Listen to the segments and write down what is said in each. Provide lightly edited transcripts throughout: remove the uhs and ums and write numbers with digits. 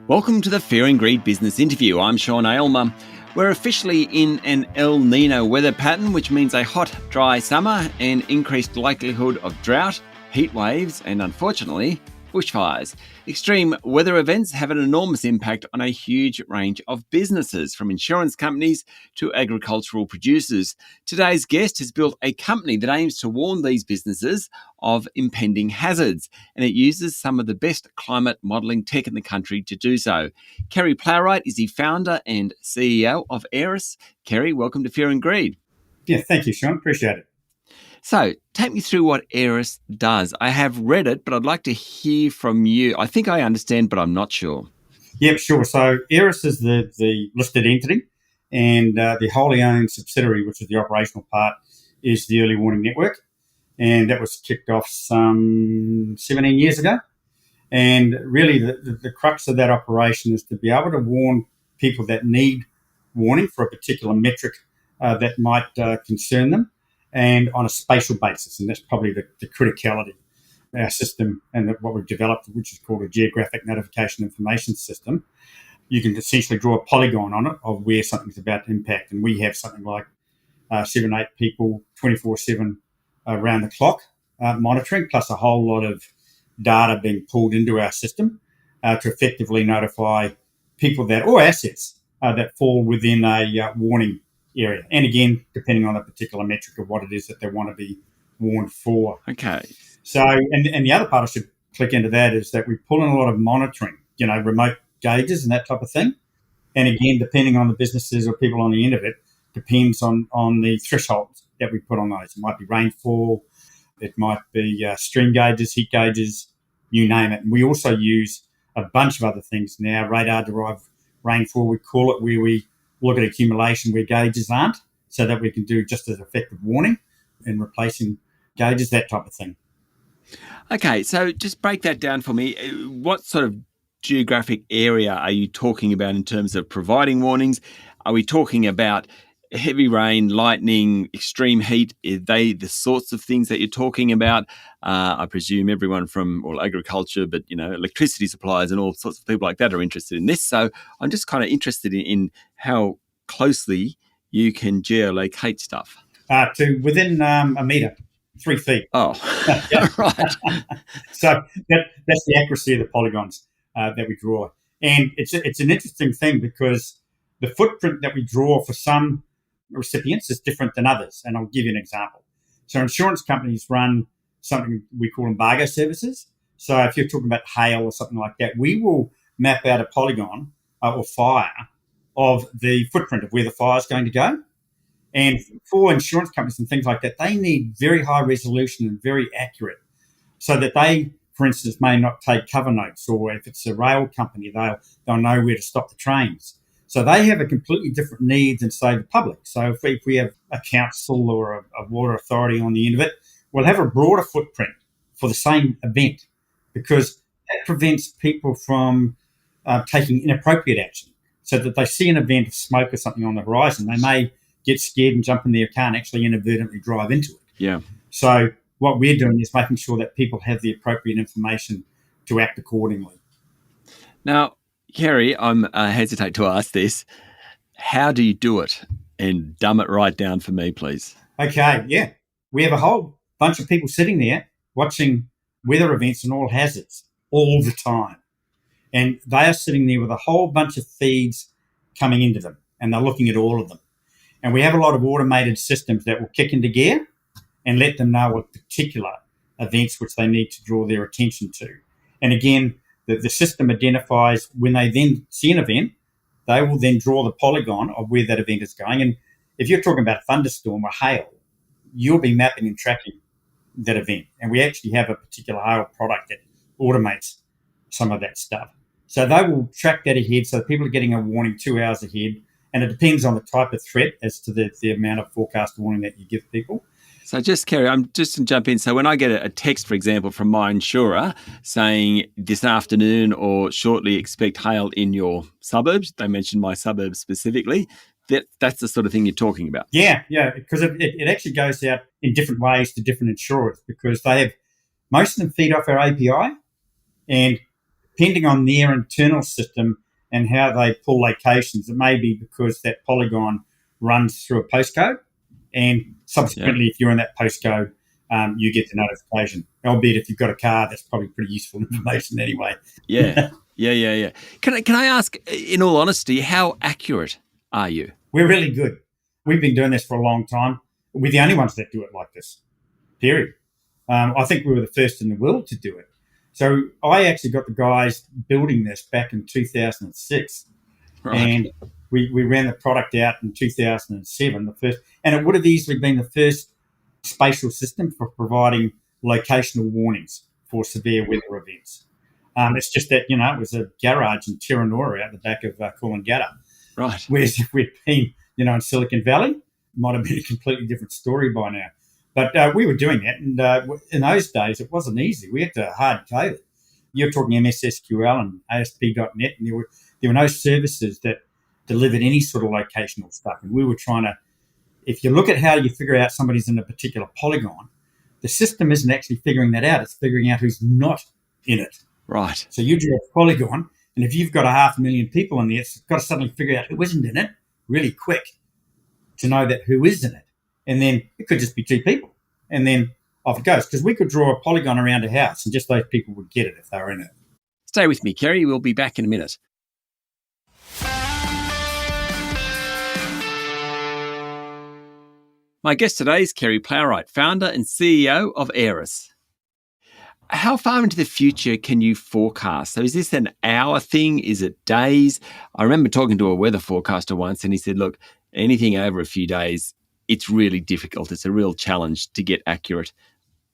Welcome to the Fear and Greed Business Interview. I'm Sean Aylmer. We're officially in an El Nino weather pattern, which means a hot, dry summer and increased likelihood of drought, heat waves, and unfortunately, bushfires. Extreme weather events have an enormous impact on a huge range of businesses, from insurance companies to agricultural producers. Today's guest has built a company that aims to warn these businesses of impending hazards, and it uses some of the best climate modelling tech in the country to do so. Kerry Plowright is the founder and CEO of Aeris. Kerry, welcome to Fear and Greed. Yeah, thank you, Sean. Appreciate it. So, take me through what Aeris does. I have read it, but I'd like to hear from you. I think I understand, but I'm not sure. Yep, sure. So Aeris is the listed entity, and the wholly owned subsidiary, which is the operational part, is the Early Warning Network. And that was kicked off some 17 years ago. And really the crux of that operation is to be able to warn people that need warning for a particular metric that might concern them, and on a spatial basis. And that's probably the criticality of our system and what we've developed, which is called a geographic notification information system. You can essentially draw a polygon on it of where something's about to impact. And we have something like 7, 8 people 24/7 around the clock monitoring, plus a whole lot of data being pulled into our system to effectively notify people that, or assets that fall within a warning area. And again, depending on the particular metric of what it is that they want to be warned for. Okay. So, and the other part I should click into that is that we pull in a lot of monitoring, remote gauges and that type of thing. And again, depending on the businesses or people on the end of it, depends on the thresholds that we put on those. It might be rainfall, it might be stream gauges, heat gauges, you name it. And we also use a bunch of other things now, radar-derived rainfall, we call it, where we look at accumulation where gauges aren't, so that we can do just as effective warning and replacing gauges, that type of thing. Okay, so just break that down for me. What sort of geographic area are you talking about in terms of providing warnings? Are we talking about heavy rain, lightning, extreme heat? Are they the sorts of things that you're talking about? I presume everyone from agriculture, but electricity suppliers and all sorts of people like that are interested in this. So I'm just kind of interested in how closely you can geolocate stuff. To within a metre, 3 feet. Oh, right. So that's the accuracy of the polygons that we draw. And it's an interesting thing because the footprint that we draw for some recipients is different than others. And I'll give you an example. So insurance companies run something we call embargo services. So if you're talking about hail or something like that, we will map out a polygon or fire of the footprint of where the fire is going to go. And for insurance companies and things like that, they need very high resolution and very accurate, so that they, for instance, may not take cover notes, or if it's a rail company, they'll know where to stop the trains. So they have a completely different need than, say, the public. So if we have a council or a water authority on the end of it, we'll have a broader footprint for the same event, because that prevents people from taking inappropriate action. So that they see an event of smoke or something on the horizon, they may get scared and jump in their car and actually inadvertently drive into it. Yeah. So what we're doing is making sure that people have the appropriate information to act accordingly. Now, Kerry, I hesitate to ask this. How do you do it? And dumb it right down for me, please. Okay, yeah. We have a whole bunch of people sitting there watching weather events and all hazards all the time. And they are sitting there with a whole bunch of feeds coming into them, and they're looking at all of them. And we have a lot of automated systems that will kick into gear and let them know what particular events which they need to draw their attention to. And again, the system identifies when they then see an event, they will then draw the polygon of where that event is going. And if you're talking about thunderstorm or hail, you'll be mapping and tracking that event. And we actually have a particular hail product that automates some of that stuff. So they will track that ahead, so people are getting a warning 2 hours ahead. And it depends on the type of threat as to the amount of forecast warning that you give people. So just, Kerry, I'm just to jump in. So when I get a text, for example, from my insurer saying this afternoon or shortly expect hail in your suburbs, they mentioned my suburbs specifically, that's the sort of thing you're talking about. Yeah, because it actually goes out in different ways to different insurers, because they have, most of them feed off our API, and depending on their internal system and how they pull locations, it may be because that polygon runs through a postcode, and subsequently, if you're in that postcode, you get the notification. Albeit if you've got a car, that's probably pretty useful information anyway. Yeah. Can I ask, in all honesty, how accurate are you? We're really good. We've been doing this for a long time. We're the only ones that do it like this, period. I think we were the first in the world to do it. So I actually got the guys building this back in 2006. Right. And we ran the product out in 2007, the first, and it would have easily been the first spatial system for providing locational warnings for severe weather events. It's just that, it was a garage in Terranora out the back of Coolangatta. Right. Whereas if we'd been, in Silicon Valley, it might have been a completely different story by now. But we were doing that, and in those days, it wasn't easy. We had to hard code it. You're talking MS SQL and ASP.NET, and there were no services that delivered any sort of locational stuff. And we were trying to, if you look at how you figure out somebody's in a particular polygon, the system isn't actually figuring that out. It's figuring out who's not in it. Right. So you draw a polygon, and if you've got 500,000 people in there, it's got to suddenly figure out who isn't in it really quick to know that who is in it. And then it could just be 2 people. And then off it goes. Because we could draw a polygon around a house, and just those people would get it if they were in it. Stay with me, Kerry. We'll be back in a minute. My guest today is Kerry Plowright, founder and CEO of Aeris. How far into the future can you forecast? So is this an hour thing? Is it days? I remember talking to a weather forecaster once, and he said, look, anything over a few days, it's really difficult. It's a real challenge to get accurate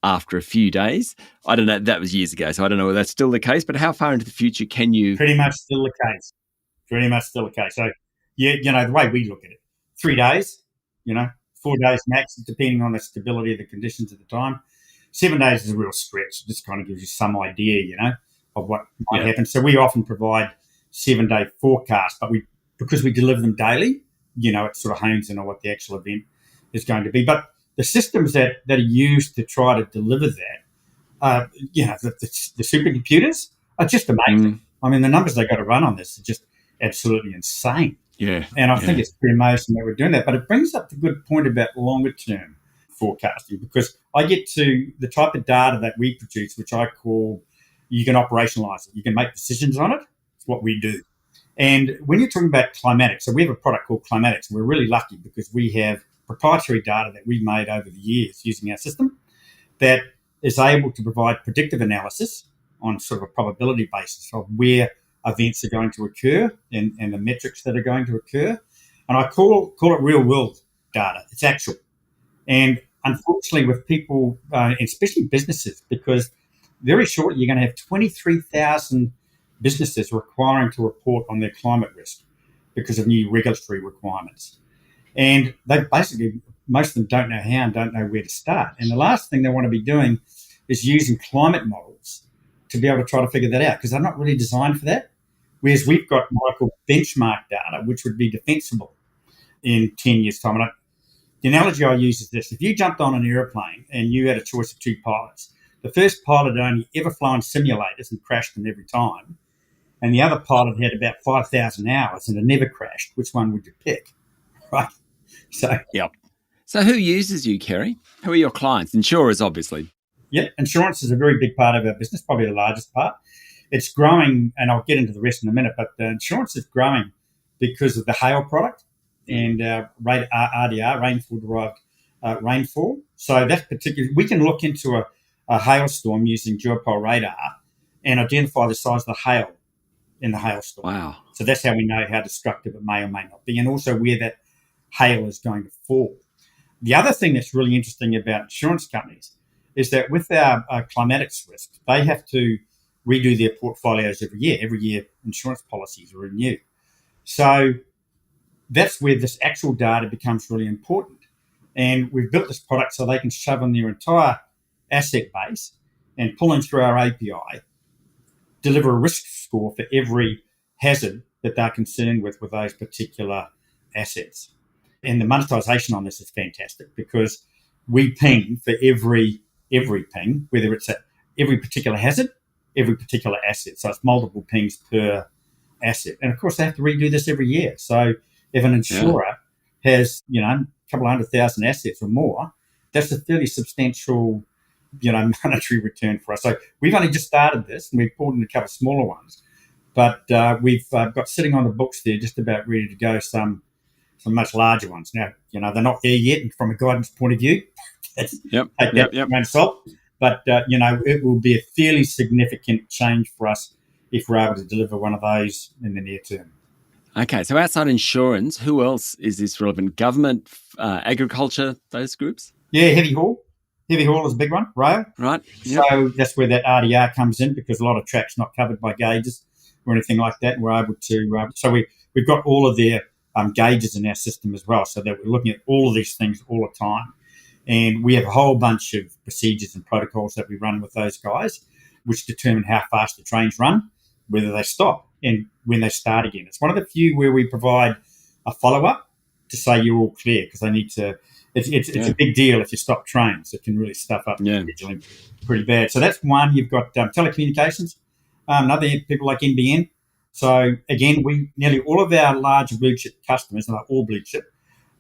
after a few days. I don't know. That was years ago, so I don't know whether that's still the case, but how far into the future can you? Pretty much still the case. So, the way we look at it, 3 days, 4 days max, depending on the stability of the conditions at the time. 7 days is a real stretch. It just kind of gives you some idea, of what might happen. So we often provide 7-day forecasts, but because we deliver them daily, it sort of hones in on what the actual event is going to be. But the systems that are used to try to deliver that, the supercomputers are just amazing. I mean, the numbers they got to run on this are just absolutely insane. Yeah. And I think it's pretty amazing that we're doing that. But it brings up the good point about longer term forecasting, because I get to the type of data that we produce, which I call, you can operationalize it. You can make decisions on it. It's what we do. And when you're talking about climatics, so we have a product called Climatics, and we're really lucky because we have proprietary data that we've made over the years using our system that is able to provide predictive analysis on sort of a probability basis of where events are going to occur and the metrics that are going to occur. And I call it real world data. It's actual. And unfortunately with people, especially businesses, because very shortly you're going to have 23,000 businesses requiring to report on their climate risk because of new regulatory requirements. And they basically, most of them don't know how and don't know where to start. And the last thing they want to be doing is using climate models to be able to try to figure that out, because they're not really designed for that. Whereas we've got what I call benchmark data, which would be defensible in 10 years' time. And the analogy I use is this. If you jumped on an airplane and you had a choice of 2 pilots, the first pilot had only ever flown simulators and crashed them every time, and the other pilot had about 5,000 hours and had never crashed. Which one would you pick? Right? So who uses you, Kerry? Who are your clients? Insurers, obviously. Yeah, insurance is a very big part of our business, probably the largest part. It's growing, and I'll get into the rest in a minute, but the insurance is growing because of the hail product and RDR, rainfall-derived rainfall. So that's particularly, we can look into a hailstorm using geopol radar and identify the size of the hail in the hailstorm. Wow. So that's how we know how destructive it may or may not be, and also where that hail is going to fall. The other thing that's really interesting about insurance companies is that with our climatics risk, they have to redo their portfolios every year. Every year, insurance policies are renewed. So that's where this actual data becomes really important. And we've built this product so they can shove on their entire asset base and pull in through our API, deliver a risk score for every hazard that they're concerned with those particular assets. And the monetization on this is fantastic because we ping for every ping, whether it's every particular hazard every particular asset. So it's multiple pings per asset. And of course, they have to redo this every year. So if an insurer has, a couple of 100,000 assets or more, that's a fairly substantial, monetary return for us. So we've only just started this, and we've pulled in a couple of smaller ones. But we've got sitting on the books there just about ready to go some much larger ones. Now, they're not there yet, and from a guidance point of view, take that with a grain of salt. But, it will be a fairly significant change for us if we're able to deliver one of those in the near term. Okay, so outside insurance, who else is this relevant? Government, agriculture, those groups? Yeah, heavy haul. Heavy haul is a big one, rail. Right. Yep. So that's where that RDR comes in, because a lot of track's not covered by gauges or anything like that. And we're able to, so we've got all of their gauges in our system as well, so that we're looking at all of these things all the time. And we have a whole bunch of procedures and protocols that we run with those guys, which determine how fast the trains run, whether they stop, and when they start again. It's one of the few where we provide a follow-up to say you're all clear, because they need to. It's a big deal if you stop trains. It can really stuff up scheduling pretty bad. So that's one. You've got telecommunications, another people like NBN. So again, nearly all of our large blue chip customers, not all blue chip,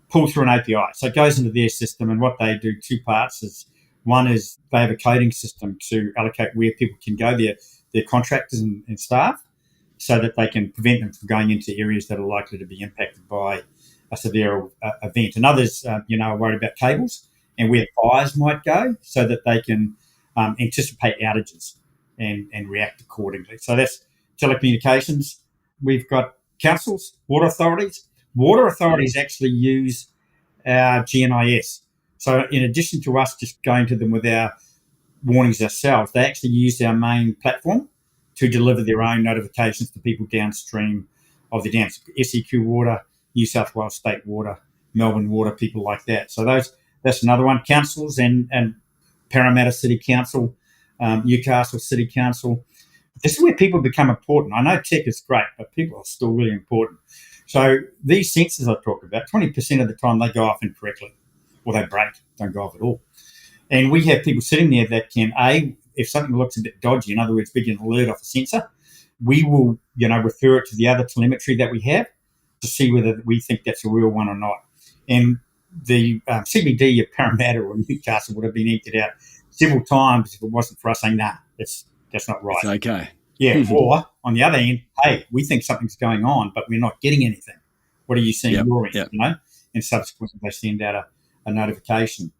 pull through an API. So it goes into their system, and what they do, two parts is, one is they have a coding system to allocate where people can go, their contractors and staff, so that they can prevent them from going into areas that are likely to be impacted by a severe event. And others, are worried about cables and where fires might go, so that they can anticipate outages and react accordingly. So that's telecommunications. We've got councils, water authorities. Water authorities actually use our GNIS. So in addition to us just going to them with our warnings ourselves, they actually use our main platform to deliver their own notifications to people downstream of the dams. SEQ Water, New South Wales State Water, Melbourne Water, people like that. So that's another one. Councils and Parramatta City Council, Newcastle City Council. This is where people become important. I know tech is great, but people are still really important. So these sensors I talked about, 20% of the time they go off incorrectly, or they break, don't go off at all. And we have people sitting there that can, if something looks a bit dodgy, in other words, we get an alert off a sensor, we will, refer it to the other telemetry that we have to see whether we think that's a real one or not. And the CBD of Parramatta or Newcastle would have been emptied out several times if it wasn't for us saying, nah, that's not right. It's okay. Yeah, or on the other end, hey, we think something's going on, but we're not getting anything. What are you seeing your end, And subsequently they send out a notification.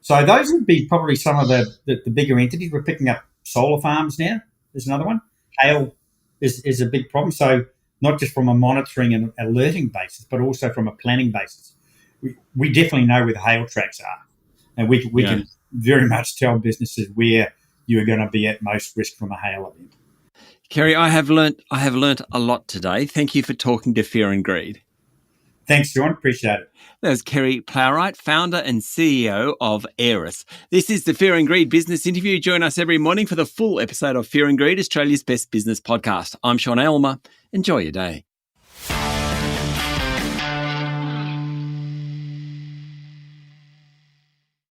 So those would be probably some of the bigger entities. We're picking up solar farms now. There's another one. Hail is a big problem. So not just from a monitoring and alerting basis, but also from a planning basis. We definitely know where the hail tracks are. And we can very much tell businesses where you are going to be at most risk from a hail event. Kerry, I have learnt a lot today. Thank you for talking to Fear and Greed. Thanks, John. Appreciate it. There's Kerry Plowright, founder and CEO of Aeris. This is the Fear and Greed business interview. Join us every morning for the full episode of Fear and Greed, Australia's best business podcast. I'm Sean Aylmer. Enjoy your day.